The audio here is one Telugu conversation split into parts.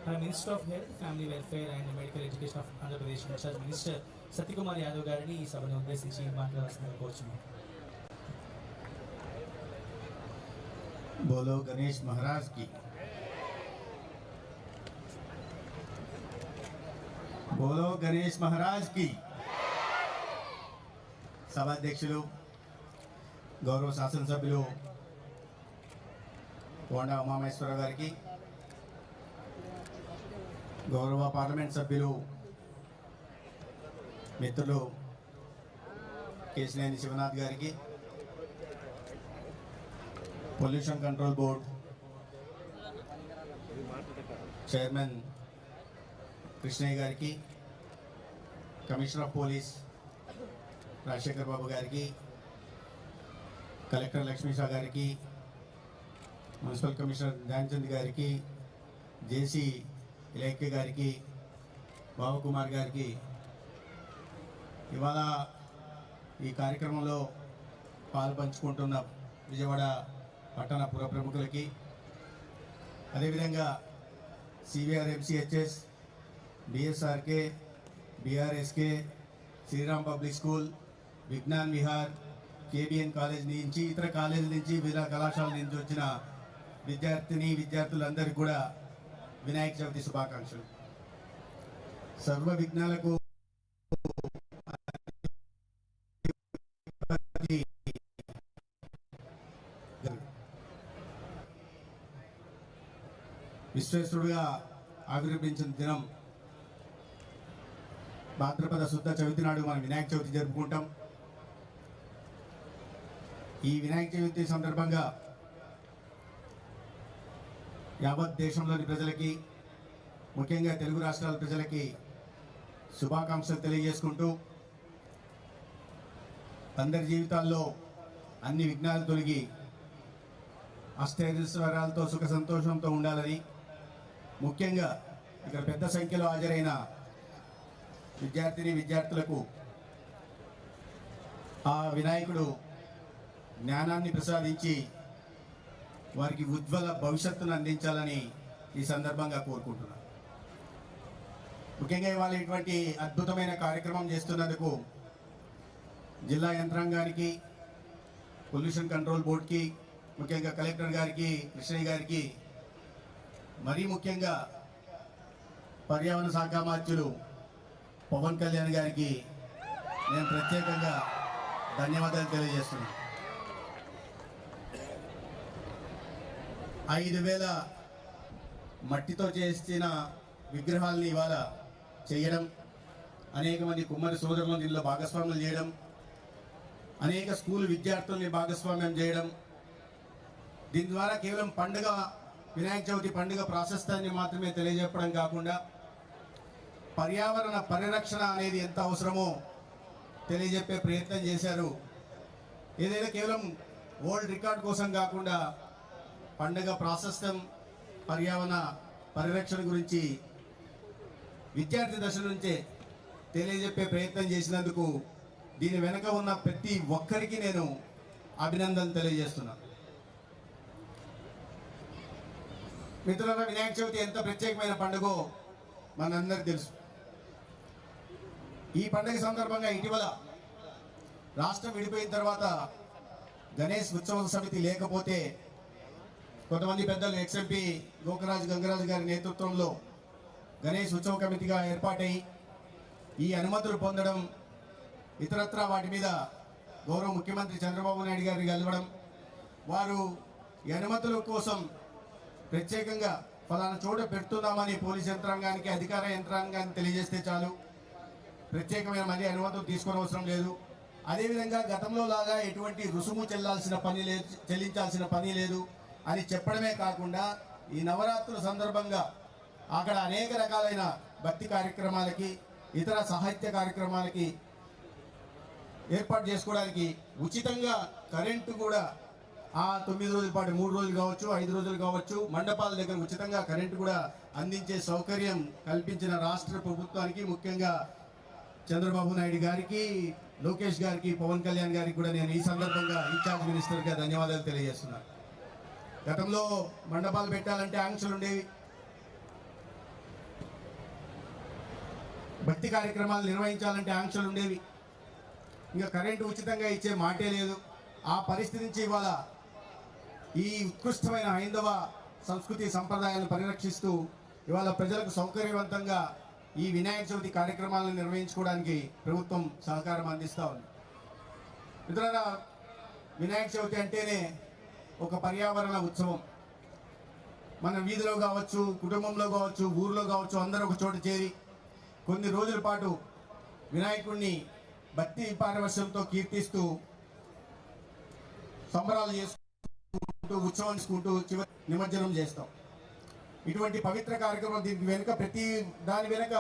Minister of health, family welfare and medical education of Andhra Pradesh incharge minister Satyakumar Yadav గారిని ఈ సభను ఉద్దేశించి మాట్లాడాల్సిందిగా కోరుచున్నాం. बोलो गणेश महाराज की, बोलो गणेश महाराज की. సభాధ్యక్షులు, గౌరవ శాసనసభ్యులు కోండా ఉమామేశ్వరరావు గారికి, గౌరవ పార్లమెంట్ సభ్యులు మిత్రులు కేశినేని శివనాథ్ గారికి, pollution control board chairman Krishnaiah గారికి, commissioner of police Rajasekhar Babu గారికి, కలెక్టర్ లక్ష్మీషా గారికి, మున్సిపల్ కమిషనర్ ధ్యాన్చంద్ గారికి, జేసీ ఇలేఖ్య గారికి, బాబుకుమార్ గారికి, ఇవాళ ఈ కార్యక్రమంలో పాల్పంచుకుంటున్న విజయవాడ పట్టణ పుర ప్రముఖులకి, అదేవిధంగా C V R M C H S, B S R K, B R S K, Sriram public school, Vignan Vihar, K B N college నుంచి, ఇతర కాలేజీల నుంచి, వివిధ కళాశాల నుంచి వచ్చిన విద్యార్థులందరికీ కూడా వినాయక చవితి శుభాకాంక్షలు. సర్వ విఘ్నాలకు విశ్వేశ్వరుడుగా ఆవిర్భవించిన దినం భాద్రపద శుద్ధ చవితి నాడు మనం వినాయక చవితి జరుపుకుంటాం. ఈ వినాయక చవితి సందర్భంగా యావత్ దేశంలోని ప్రజలకి, ముఖ్యంగా తెలుగు రాష్ట్రాల ప్రజలకి శుభాకాంక్షలు తెలియజేసుకుంటూ, అందరి జీవితాల్లో అన్ని విఘ్నాలు తొలగి అష్టైశ్వర్యాలతో సుఖ సంతోషంతో ఉండాలని, ముఖ్యంగా ఇక్కడ పెద్ద సంఖ్యలో హాజరైన విద్యార్థులకు ఆ వినాయకుడు జ్ఞానాన్ని ప్రసాదించి వారికి ఉజ్వల భవిష్యత్తును అందించాలని ఈ సందర్భంగా కోరుకుంటున్నాను. ముఖ్యంగా ఇవాళ ఇటువంటి అద్భుతమైన కార్యక్రమం చేస్తున్నందుకు జిల్లా యంత్రాంగానికి, పొల్యూషన్ కంట్రోల్ బోర్డుకి, ముఖ్యంగా కలెక్టర్ గారికి, కృష్ణయ్య గారికి, మరీ ముఖ్యంగా పర్యావరణ శాఖ మంత్రులు పవన్ కళ్యాణ్ గారికి నేను ప్రత్యేకంగా ధన్యవాదాలు తెలియజేస్తున్నాను. 5,000 మట్టితో చేసిన విగ్రహాలని ఇవాళ చేయడం, అనేక మంది కుమ్మరి సోదరులను దీనిలో భాగస్వామ్యం చేయడం, అనేక స్కూల్ విద్యార్థుల్ని భాగస్వామ్యం చేయడం, దీని ద్వారా కేవలం పండుగ వినాయక చవితి పండుగ ప్రాశస్త్యాన్ని మాత్రమే తెలియజెప్పడం కాకుండా పర్యావరణ పరిరక్షణ అనేది ఎంత అవసరమో తెలియజెప్పే ప్రయత్నం చేశారు. ఏదైనా కేవలం వరల్డ్ రికార్డ్ కోసం కాకుండా పండుగ ప్రాశస్త్యం, పర్యావరణ పరిరక్షణ గురించి విద్యార్థి దశ నుంచే తెలియజెప్పే ప్రయత్నం చేసినందుకు దీని వెనక ఉన్న ప్రతి ఒక్కరికి నేను అభినందనలు తెలియజేస్తున్నాను. మిత్రులారా, వినాయక చవితి ఎంత ప్రత్యేకమైన పండుగో మనందరికీ తెలుసు. ఈ పండుగ సందర్భంగా ఇటీవల రాష్ట్రం విడిపోయిన తర్వాత గణేష్ ఉత్సవ సమితి లేకపోతే కొంతమంది పెద్దలు ఎక్స్ఎంపీ గోకరాజు గంగరాజు గారి నేతృత్వంలో గణేష్ ఉత్సవ కమిటీగా ఏర్పాటై ఈ అనుమతులు పొందడం, ఇతరత్రా వాటి మీద గౌరవ ముఖ్యమంత్రి చంద్రబాబు నాయుడు గారిని కలవడం, వారు ఈ అనుమతుల కోసం ప్రత్యేకంగా ఫలానా చోట పెడుతున్నామని పోలీస్ యంత్రాంగానికి, అధికార యంత్రాంగానికి తెలియజేస్తే చాలు, ప్రత్యేకమైన మళ్ళీ అనుమతులు తీసుకునే అవసరం లేదు. అదేవిధంగా గతంలో లాగా ఎటువంటి రుసుము చెల్లించాల్సిన పని లేదు అని చెప్పడమే కాకుండా ఈ నవరాత్రుల సందర్భంగా అక్కడ అనేక రకాలైన భక్తి కార్యక్రమాలకి, ఇతర సాహిత్య కార్యక్రమాలకి ఏర్పాటు చేసుకోవడానికి ఉచితంగా కరెంటు కూడా ఆ 9 రోజుల పాటు 3 రోజులు కావచ్చు, 5 రోజులు కావచ్చు, మండపాల దగ్గర ఉచితంగా కరెంటు కూడా అందించే సౌకర్యం కల్పించిన రాష్ట్ర ప్రభుత్వానికి, ముఖ్యంగా చంద్రబాబు నాయుడు గారికి, లోకేష్ గారికి, పవన్ కళ్యాణ్ గారికి కూడా నేను ఈ సందర్భంగా ఇన్ఛార్జ్ మినిస్టర్గా ధన్యవాదాలు తెలియజేస్తున్నాను. గతంలో మండపాలు పెట్టాలంటే ఆంక్షలు ఉండేవి. భక్తి కార్యక్రమాలు నిర్వహించాలంటే ఆంక్షలు ఉండేవి. ఇంకా కరెంటు ఉచితంగా ఇచ్చే మాటే లేదు. ఆ పరిస్థితి నుంచి ఇవాళ ఈ ఉత్కృష్టమైన హైందవ సంస్కృతి సంప్రదాయాలను పరిరక్షిస్తూ ఇవాళ ప్రజలకు సౌకర్యవంతంగా ఈ వినాయక చవితి కార్యక్రమాలను నిర్వహించుకోవడానికి ప్రభుత్వం సహకారం అందిస్తూ ఉంది. మిత్రులారా, వినాయక చవితి అంటేనే ఒక పర్యావరణ ఉత్సవం. మన వీధిలో కావచ్చు, కుటుంబంలో కావచ్చు, ఊర్లో కావచ్చు, అందరూ ఒక చోట చేరి కొన్ని రోజుల పాటు వినాయకుడిని భక్తి పారవశ్యంతో కీర్తిస్తూ సంబరాలు చేసుకుంటూ ఉత్సవం చేసుకుంటూ చివరి నిమజ్జనం చేస్తాం. ఇటువంటి పవిత్ర కార్యక్రమం, దీనికి వెనుక ప్రతి దాని వెనుక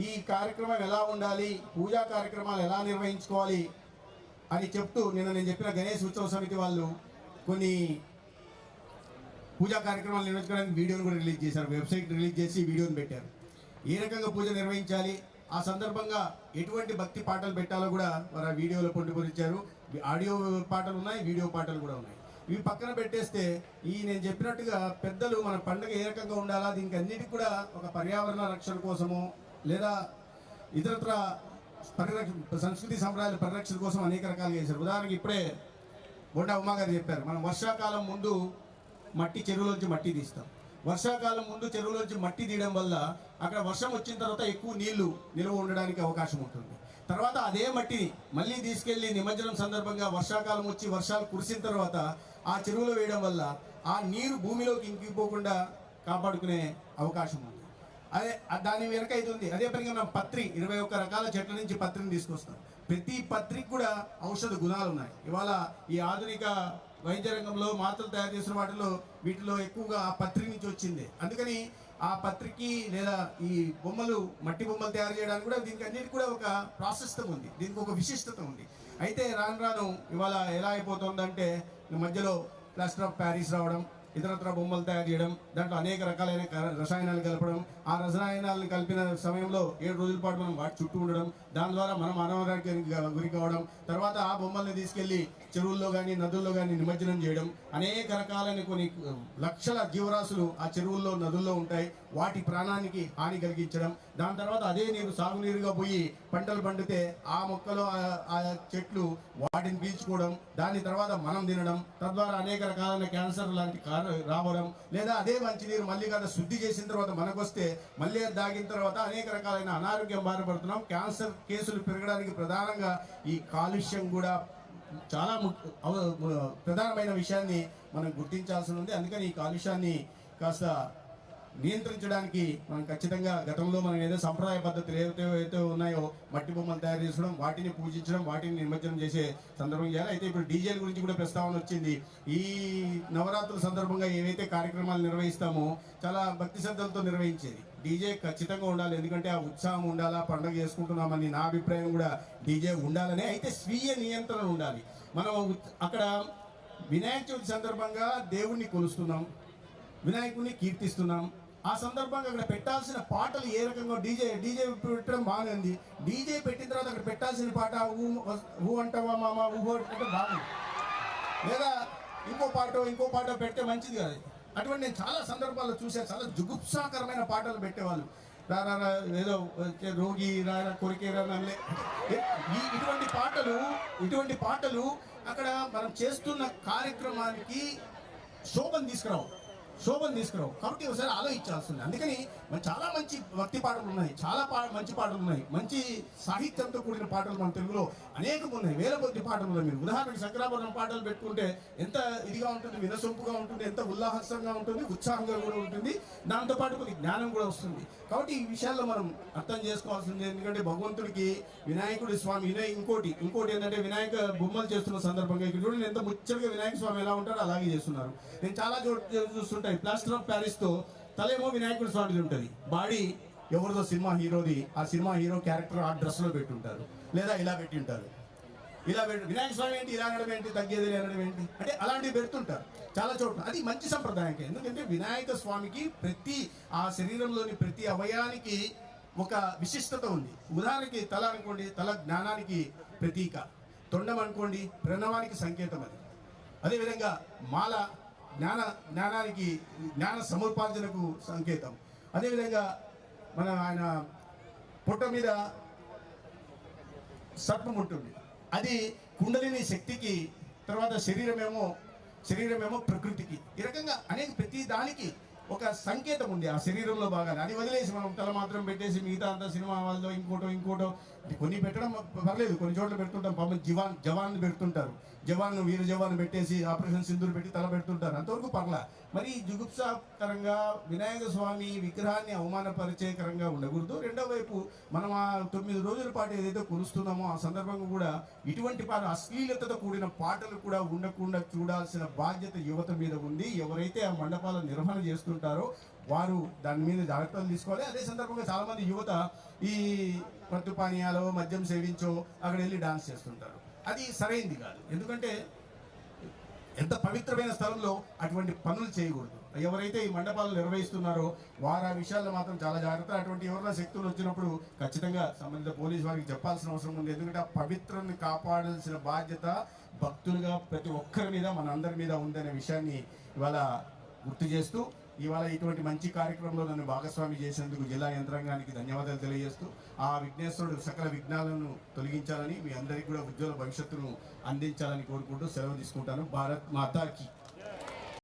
ఈ కార్యక్రమం ఎలా ఉండాలి, పూజా కార్యక్రమాలు ఎలా నిర్వహించుకోవాలి అని చెప్తూ నేను చెప్పిన గణేష్ ఉత్సవ సమితి వాళ్ళు కొన్ని పూజా కార్యక్రమాలు నిర్వహించడానికి వీడియోను కూడా రిలీజ్ చేశారు. వెబ్సైట్ రిలీజ్ చేసి వీడియోని పెట్టారు. ఏ రకంగా పూజ నిర్వహించాలి, ఆ సందర్భంగా ఎటువంటి భక్తి పాటలు పెట్టాలో కూడా వారు ఆ వీడియోలో పొందుపరిచారు. ఆడియో పాటలు ఉన్నాయి, వీడియో పాటలు కూడా ఉన్నాయి. ఇవి పక్కన పెట్టేస్తే నేను చెప్పినట్టుగా పెద్దలు మన పండుగ ఏ రకంగా ఉండాలా, దీనికి అన్నిటికీ కూడా ఒక పర్యావరణ రక్షణ కోసము లేదా ఇతరత్ర సంస్కృతి సంప్రదాయాల పరిరక్షణ కోసం అనేక రకాలుగా చేశారు. ఉదాహరణకి ఇప్పుడే బొండా ఉమా గారు చెప్పారు, మనం వర్షాకాలం ముందు చెరువులోంచి మట్టి తీస్తాం. వర్షాకాలం ముందు చెరువులోంచి మట్టి తీయడం వల్ల అక్కడ వర్షం వచ్చిన తర్వాత ఎక్కువ నీళ్లు నిల్వ ఉండడానికి అవకాశం ఉంటుంది. తర్వాత అదే మట్టిని మళ్ళీ తీసుకెళ్లి నిమజ్జనం సందర్భంగా వర్షాకాలం వచ్చి వర్షాలు కురిసిన తర్వాత ఆ చెరువులో వేయడం వల్ల ఆ నీరు భూమిలోకి ఇంకిపోకుండా కాపాడుకునే అవకాశం ఉంది. అదే దాని వెనక ఇది ఉంది. అదే పనిగా మనం పత్రి 21 రకాల చెట్ల నుంచి పత్రిని తీసుకొస్తాం. ప్రతి పత్రికి కూడా ఔషధ గుణాలు ఉన్నాయి. ఇవాళ ఈ ఆధునిక వైద్య రంగంలో మాత్రలు తయారు చేసిన వీటిలో ఎక్కువగా ఆ పత్రి నుంచి వచ్చింది. అందుకని ఆ పత్రికి లేదా ఈ బొమ్మలు మట్టి బొమ్మలు తయారు చేయడానికి కూడా దీనికి అన్నిటికీ కూడా ఒక ప్రాశస్త్యం ఉంది, దీనికి ఒక విశిష్టత ఉంది. అయితే రాను ఇవాళ ఎలా అయిపోతుందంటే మధ్యలో ప్లాస్టర్ ఆఫ్ ప్యారిస్ రావడం, ఇతరత్ర బొమ్మలు తయారు చేయడం, దాంట్లో అనేక రకాలైన రసాయనాలు కలపడం, ఆ రసాయనాలను కలిపిన సమయంలో 7 రోజుల పాటు మనం వాటి చుట్టూ ఉండడం, దాని ద్వారా మనం అనారోగ్యానికి గురి కావడం, తర్వాత ఆ బొమ్మల్ని తీసుకెళ్లి చెరువుల్లో కానీ నదుల్లో కానీ నిమజ్జనం చేయడం, అనేక రకాలైన కొన్ని లక్షల జీవరాశులు ఆ చెరువుల్లో నదుల్లో ఉంటాయి, వాటి ప్రాణానికి హాని కలిగించడం, దాని తర్వాత అదే నీరు సాగునీరుగా పోయి పంటలు పండితే ఆ మొక్కలు ఆ చెట్లు వాటిని పీల్చుకోవడం, దాని తర్వాత మనం తినడం, తద్వారా అనేక రకాలైన క్యాన్సర్ లాంటి రావడం, లేదా అదే మంచినీరు మళ్ళీ కదా శుద్ధి చేసిన తర్వాత మనకు వస్తే మళ్ళీ దాగిన తర్వాత అనేక రకాలైన అనారోగ్యం బాధపడుతున్నాం. క్యాన్సర్ కేసులు పెరగడానికి ప్రధానంగా ఈ కాలుష్యం కూడా చాలా ప్రధానమైన విషయాన్ని మనం గుర్తించాల్సి ఉంది. అందుకని ఈ కాలుష్యాన్ని కాస్త నియంత్రించడానికి మనం ఖచ్చితంగా గతంలో మనం ఏదో సంప్రదాయ పద్ధతులు ఏవైతే ఉన్నాయో మట్టి బొమ్మలు తయారు చేసుకోవడం, వాటిని పూజించడం, వాటిని నిమజ్జనం చేసే సందర్భం చేయాలి. అయితే ఇప్పుడు డీజేల గురించి కూడా ప్రస్తావన వచ్చింది. ఈ నవరాత్రుల సందర్భంగా ఏవైతే కార్యక్రమాలు నిర్వహిస్తామో చాలా భక్తి శ్రద్ధలతో నిర్వహించేది. డీజే ఖచ్చితంగా ఉండాలి, ఎందుకంటే ఆ ఉత్సాహం ఉండాలా, పండుగ చేసుకుంటున్నామని నా అభిప్రాయం కూడా డీజే ఉండాలనే. అయితే స్వీయ నియంత్రణ ఉండాలి. మనం అక్కడ వినాయక చవితి సందర్భంగా దేవుణ్ణి కొలుస్తున్నాం, వినాయకుడిని కీర్తిస్తున్నాం. ఆ సందర్భంగా అక్కడ పెట్టాల్సిన పాటలు ఏ రకంగా డీజే పెట్టడం బాగుంది. డీజే పెట్టిన తర్వాత అక్కడ పెట్టాల్సిన పాట ఊ అంటావా మామ ఊహో అంటే బాగుంది, లేదా ఇంకో పాట పెడితే మంచిది కాదు. అటువంటి నేను చాలా సందర్భాల్లో చూసాను, చాలా జుగుప్సాకరమైన పాటలు పెట్టేవాళ్ళు. రా ఏదో రోగి రా కొరికే రాలే, ఇటువంటి పాటలు అక్కడ మనం చేస్తున్న కార్యక్రమానికి శోభను తీసుకురావు. కాబట్టి ఒకసారి ఆలోచించాల్సింది. అందుకని మన చాలా మంచి భక్తి పాటలు ఉన్నాయి, చాలా మంచి పాటలు ఉన్నాయి, మంచి సాహిత్యంతో కూడిన పాటలు మన తెలుగులో అనేకం ఉన్నాయి, వేల కొద్ది పాటలు ఉన్నాయి. మీరు ఉదాహరణకి శంకరాభరణం పాటలు పెట్టుకుంటే ఎంత ఇదిగా ఉంటుంది, వినసొంపుగా ఉంటుంది, ఎంత ఉల్లాసంగా ఉంటుంది, ఉత్సాహంగా కూడా ఉంటుంది, దాంతోపాటు కొన్ని జ్ఞానం కూడా వస్తుంది. కాబట్టి ఈ విషయాల్లో మనం అర్థం చేసుకోవాల్సింది. ఎందుకంటే భగవంతుడికి వినాయకుడి స్వామి ఇంకోటి ఏంటంటే వినాయక బొమ్మలు చేస్తున్న సందర్భంగా ఇక్కడ చూడండి ఎంత ముచ్చటగా వినాయక స్వామి ఎలా ఉంటారో అలాగే చేస్తున్నారు. నేను చాలా చూస్తుంటాయి ప్లాస్టర్ ఆఫ్ ప్యారిస్ తో తలేమో వినాయకుడి స్వామిది ఉంటుంది, బాడీ ఎవరిదో సినిమా హీరోది, ఆ సినిమా హీరో క్యారెక్టర్ ఆ డ్రెస్ లో పెట్టి ఉంటారు, లేదా ఇలా పెట్టి ఉంటారు. వినాయక స్వామి ఏంటి ఇలా అనడం ఏంటి, తగ్గేది అనడం ఏంటి అంటే అలాంటివి పెడుతుంటారు చాలా చోట్ల. అది మంచి సంప్రదాయం. ఎందుకంటే వినాయక స్వామికి ఆ శరీరంలోని ప్రతి అవయానికి ఒక విశిష్టత ఉంది. ఉదాహరణకి తల అనుకోండి, తల జ్ఞానానికి ప్రతీక, తొండం అనుకోండి ప్రణవానికి సంకేతం. అదేవిధంగా మాల జ్ఞాన సముపార్జనకు సంకేతం. అదేవిధంగా ఆయన పొట్ట మీద సర్పం ఉంటుంది, అది కుండలిని శక్తికి, తర్వాత శరీరమేమో ప్రకృతికి. ఈ రకంగా అనేక ప్రతి దానికి ఒక సంకేతం ఉంది ఆ శరీరంలో భాగాన్ని. అది వదిలేసి మనం తల మాత్రం పెట్టేసి మిగతా అంతా సినిమా వాళ్ళలో ఇంకోటో కొన్ని పెట్టడం పర్లేదు, కొన్ని చోట్ల పెడుతుంటాం. పాపం జవాన్ పెడుతుంటారు, వీర జవాన్ పెట్టేసి ఆపరేషన్ సింధూర్ పెట్టి తల పెడుతుంటారు, అంతవరకు పర్లా. మరి జుగుప్సాకరంగా వినాయక స్వామి విగ్రహాన్ని అవమానపరిచేకరంగా ఉండకూడదు. రెండో వైపు మనం ఆ 9 రోజుల పాటు ఏదైతే కొలుస్తున్నామో ఆ సందర్భంగా కూడా ఇటువంటి అశ్లీలతతో కూడిన పాటలు కూడా ఉండకుండా చూడాల్సిన బాధ్యత యువత మీద ఉంది. ఎవరైతే ఆ మండపాల నిర్వహణ చేస్తుంటారో వారు దాని మీద జాగ్రత్తలు తీసుకోవాలి. అదే సందర్భంగా చాలా మంది యువత ఈ మత్తు పానీయాలో మద్యం సేవించో అక్కడ వెళ్ళి డాన్స్ చేస్తుంటారు. అది సరైంది కాదు. ఎందుకంటే ఎంత పవిత్రమైన స్థలంలో అటువంటి పనులు చేయకూడదు. ఎవరైతే ఈ మండపాలు నిర్వహిస్తున్నారో వారు ఆ విషయాల్లో మాత్రం చాలా జాగ్రత్త. అటువంటి ఎవరైనా శక్తులు వచ్చినప్పుడు ఖచ్చితంగా సంబంధిత పోలీసు వారికి చెప్పాల్సిన అవసరం ఉంది. ఎందుకంటే ఆ పవిత్రాన్ని కాపాడాల్సిన బాధ్యత భక్తులుగా ప్రతి ఒక్కరి మీద, మన అందరి మీద ఉందనే విషయాన్ని ఇవాళ గుర్తు చేస్తూ, ఇవాళ ఇటువంటి మంచి కార్యక్రమంలో నన్ను భాగస్వామి చేసేందుకు జిల్లా యంత్రాంగానికి ధన్యవాదాలు తెలియజేస్తూ, ఆ విఘ్నేశ్వరుడు సకల విఘ్నాలను తొలగించాలని, మీ అందరికీ కూడా ఉజ్వల భవిష్యత్తును అందించాలని కోరుకుంటూ సెలవు తీసుకుంటాను. భారత్ మాతాకి.